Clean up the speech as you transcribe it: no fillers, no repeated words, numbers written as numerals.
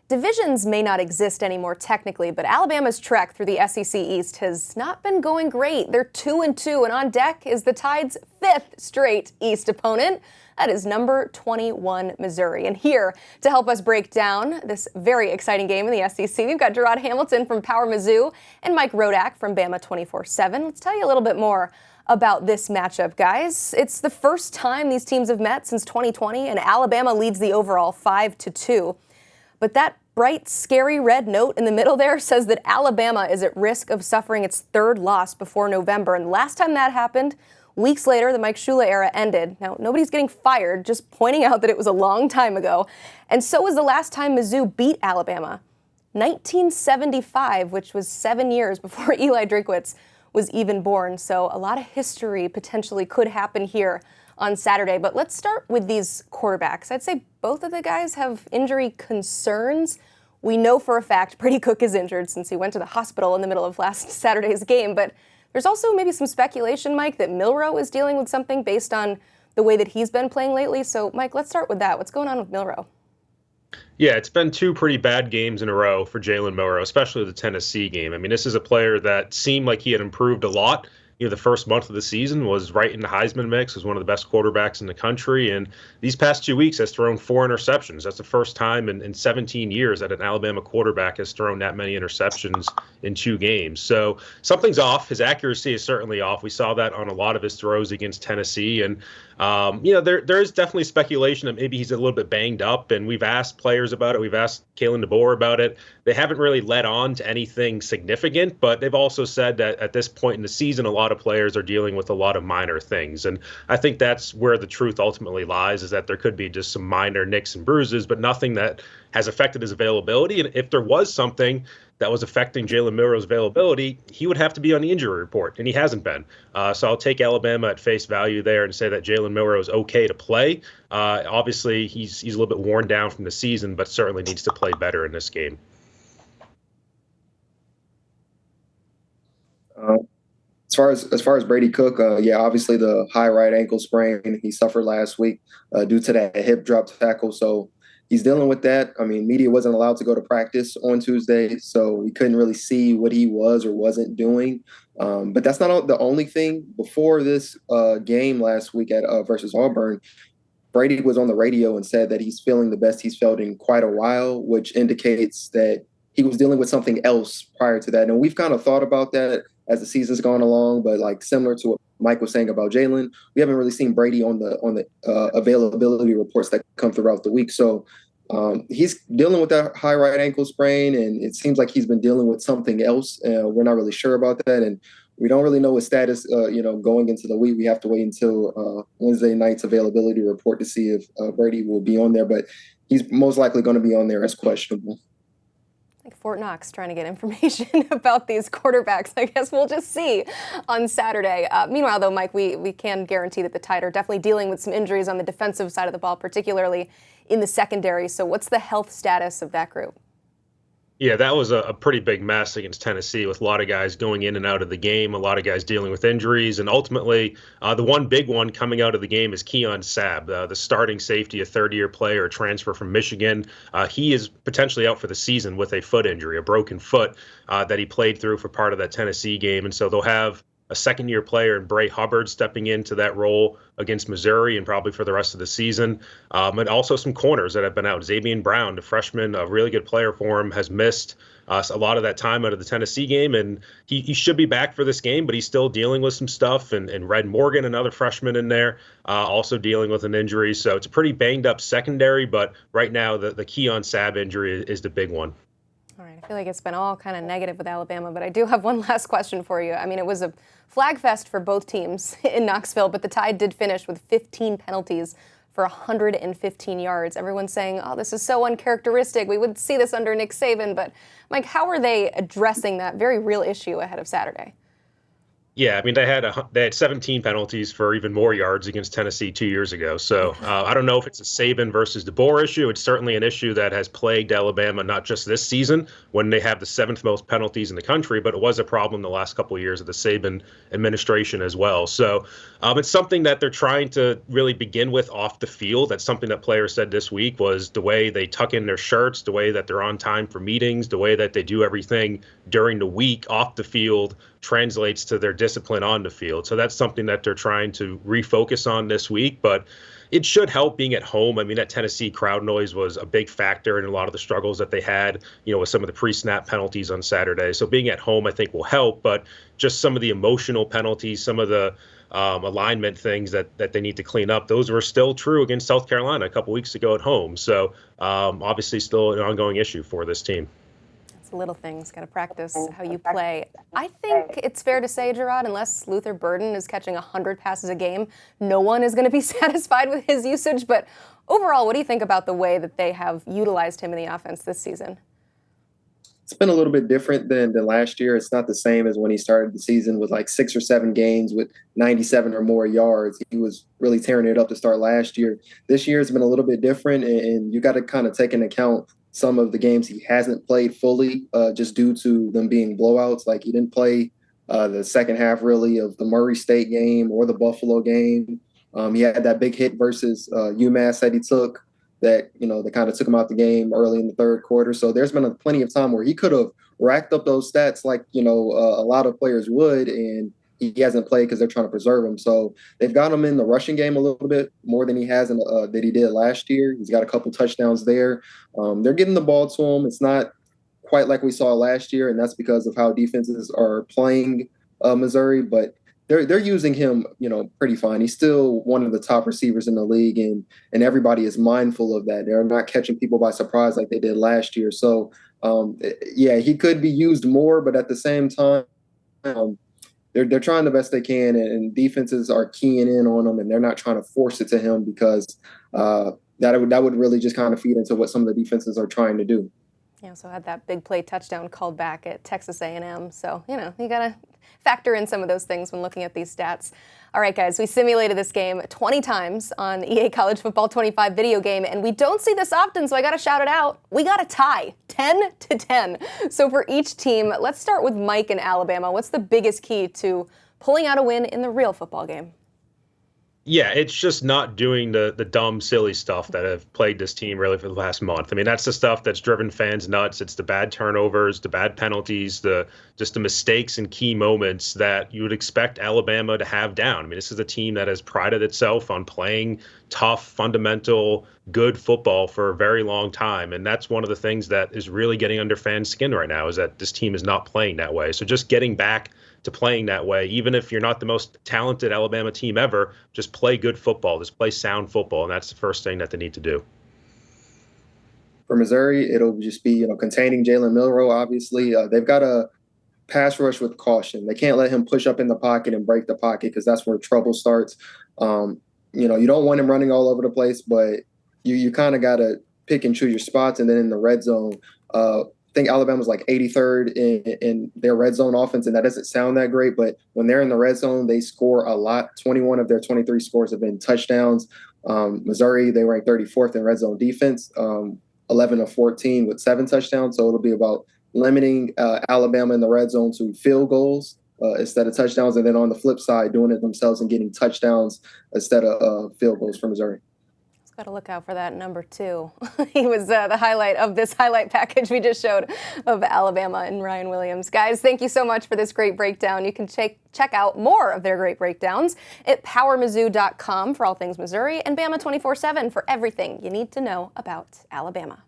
Divisions may not exist anymore technically, but Alabama's trek through the SEC East has not been going great. They're 2-2, and on deck is the Tide's fifth straight East opponent. That is number 21, Missouri. And here to help us break down this very exciting game in the SEC, we've got Gerard Hamilton from Power Mizzou and Mike Rodak from Bama 24/7. Let's tell you a little bit more about this matchup, guys. It's the first time these teams have met since 2020, and Alabama leads the overall 5-2. But that bright, scary red note in the middle there says that Alabama is at risk of suffering its third loss before November. And last time that happened, weeks later, the Mike Shula era ended. Now, nobody's getting fired, just pointing out that it was a long time ago. And so was the last time Mizzou beat Alabama, 1975, which was 7 years before Eli Drinkwitz was even born. So a lot of history potentially could happen here on Saturday. But let's start with these quarterbacks. I'd say both of the guys have injury concerns. We know for a fact Brady Cook is injured since he went to the hospital in the middle of last Saturday's game. But there's also maybe some speculation, Mike, that Milroe is dealing with something based on the way that he's been playing lately. So, Mike, let's start with that. What's going on with Milroe? Yeah, it's been two pretty bad games in a row for Jalen Milroe, especially the Tennessee game. I mean, this is a player that seemed like he had improved a lot. The first month of the season was right in the Heisman mix, was one of the best quarterbacks in the country. And these past 2 weeks has thrown 4 interceptions. That's the first time in 17 years that an Alabama quarterback has thrown that many interceptions in 2 games. So something's off. His accuracy is certainly off. We saw that on a lot of his throws against Tennessee. And, there is definitely speculation that maybe he's a little bit banged up. And we've asked players about it. We've asked Kalen DeBoer about it. They haven't really led on to anything significant, but they've also said that at this point in the season, a lot of players are dealing with a lot of minor things. And I think that's where the truth ultimately lies, is that there could be just some minor nicks and bruises, but nothing that has affected his availability. And if there was something that was affecting Jalen Milroe's availability, he would have to be on the injury report, and he hasn't been. So I'll take Alabama at face value there and say that Jalen Milroe is okay to play. Obviously, he's a little bit worn down from the season, but certainly needs to play better in this game. As far as Brady Cook, obviously the high right ankle sprain he suffered last week due to that hip drop tackle. So he's dealing with that. I mean, media wasn't allowed to go to practice on Tuesday, so we couldn't really see what he was or wasn't doing. But that's not the only thing. Before this game last week at versus Auburn, Brady was on the radio and said that he's feeling the best he's felt in quite a while, which indicates that he was dealing with something else prior to that. And we've kind of thought about that as the season's gone along, but like similar to what Mike was saying about Jalen, we haven't really seen Brady on the availability reports that come throughout the week. So he's dealing with that high right ankle sprain, and it seems like he's been dealing with something else. We're not really sure about that, and we don't really know his status. Going into the week, we have to wait until Wednesday night's availability report to see if Brady will be on there. But he's most likely going to be on there as questionable. Like Fort Knox trying to get information about these quarterbacks. I guess we'll just see on Saturday. Meanwhile, though, Mike, we can guarantee that the Tide are definitely dealing with some injuries on the defensive side of the ball, particularly in the secondary. So what's the health status of that group? Yeah, that was a pretty big mess against Tennessee, with a lot of guys going in and out of the game, a lot of guys dealing with injuries. And ultimately, the one big one coming out of the game is Keon Sabb, the starting safety, a third-year player, a transfer from Michigan. He is potentially out for the season with a foot injury, a broken foot that he played through for part of that Tennessee game. And so they'll have a second-year player in Bray Hubbard stepping into that role against Missouri and probably for the rest of the season. And also some corners that have been out. Xavier Brown, the freshman, a really good player for him, has missed a lot of that time out of the Tennessee game. And he should be back for this game, but he's still dealing with some stuff. And Red Morgan, another freshman in there, also dealing with an injury. So it's a pretty banged-up secondary, but right now the Keon Sabb injury is the big one. All right, I feel like it's been all kind of negative with Alabama, but I do have one last question for you. I mean, it was a flag fest for both teams in Knoxville, but the Tide did finish with 15 penalties for 115 yards. Everyone's saying, oh, this is so uncharacteristic. We wouldn't see this under Nick Saban. But, Mike, how are they addressing that very real issue ahead of Saturday? Yeah, I mean they had 17 penalties for even more yards against Tennessee 2 years ago. So I don't know if it's a Saban versus DeBoer issue. It's certainly an issue that has plagued Alabama not just this season when they have the seventh most penalties in the country, but it was a problem the last couple of years of the Saban administration as well. So it's something that they're trying to really begin with off the field. That's something that players said this week was the way they tuck in their shirts, the way that they're on time for meetings, the way that they do everything during the week off the field translates to their discipline on the field. So that's something that they're trying to refocus on this week, but it should help being at home. I mean, that Tennessee crowd noise was a big factor in a lot of the struggles that they had, with some of the pre-snap penalties on Saturday. So being at home, I think, will help, but just some of the emotional penalties, some of the alignment things that they need to clean up, those were still true against South Carolina a couple weeks ago at home. So obviously still an ongoing issue for this team. It's little things, got to practice how you play. I think it's fair to say, Gerard, unless Luther Burden is catching 100 passes a game, no one is going to be satisfied with his usage. But overall, what do you think about the way that they have utilized him in the offense this season? It's been a little bit different than last year. It's not the same as when he started the season with like 6 or 7 games with 97 or more yards. He was really tearing it up to start last year. This year has been a little bit different, and you got to kind of take into account some of the games he hasn't played fully just due to them being blowouts. Like he didn't play the second half really of the Murray State game or the Buffalo game. He had that big hit versus UMass that he took that, they kind of took him out the game early in the third quarter. So there's been plenty of time where he could have racked up those stats like, a lot of players would, and he hasn't played because they're trying to preserve him. So they've got him in the rushing game a little bit more than he has that he did last year. He's got a couple touchdowns there. They're getting the ball to him. It's not quite like we saw last year, and that's because of how defenses are playing Missouri. But they're using him, pretty fine. He's still one of the top receivers in the league, and everybody is mindful of that. They're not catching people by surprise like they did last year. So, he could be used more, but at the same time, they're trying the best they can, and defenses are keying in on them, and they're not trying to force it to him because that would really just kind of feed into what some of the defenses are trying to do. Yeah, so had that big play touchdown called back at Texas A&M. So, you got to factor in some of those things when looking at these stats. All right, guys, we simulated this game 20 times on EA College Football 25 video game, and we don't see this often, so I got to shout it out. We got a tie, 10-10. So for each team, let's start with Mike in Alabama. What's the biggest key to pulling out a win in the real football game? Yeah, it's just not doing the dumb, silly stuff that have plagued this team really for the last month. I mean, that's the stuff that's driven fans nuts. It's the bad turnovers, the bad penalties, just the mistakes and key moments that you would expect Alabama to have down. I mean, this is a team that has prided itself on playing tough, fundamental, good football for a very long time. And that's one of the things that is really getting under fans' skin right now, is that this team is not playing that way. So just getting back to playing that way, even if you're not the most talented Alabama team ever, just play good football, just play sound football, and that's the first thing that they need to do. For Missouri, it'll just be, containing Jalen Milroe, obviously. They've got to pass rush with caution. They can't let him push up in the pocket and break the pocket because that's where trouble starts. You don't want him running all over the place, but you kind of got to pick and choose your spots. And then in the red zone, I think Alabama's like 83rd in their red zone offense, and that doesn't sound that great, but when they're in the red zone, they score a lot. 21 of their 23 scores have been touchdowns. Missouri, they rank 34th in red zone defense, 11 of 14 with 7 touchdowns. So it'll be about limiting Alabama in the red zone to field goals instead of touchdowns, and then on the flip side, doing it themselves and getting touchdowns instead of field goals for Missouri. Got to look out for that number 2. He was the highlight of this highlight package we just showed of Alabama and Ryan Williams. Guys, thank you so much for this great breakdown. You can check out more of their great breakdowns at powermizzou.com for all things Missouri, and Bama 24/7 for everything you need to know about Alabama.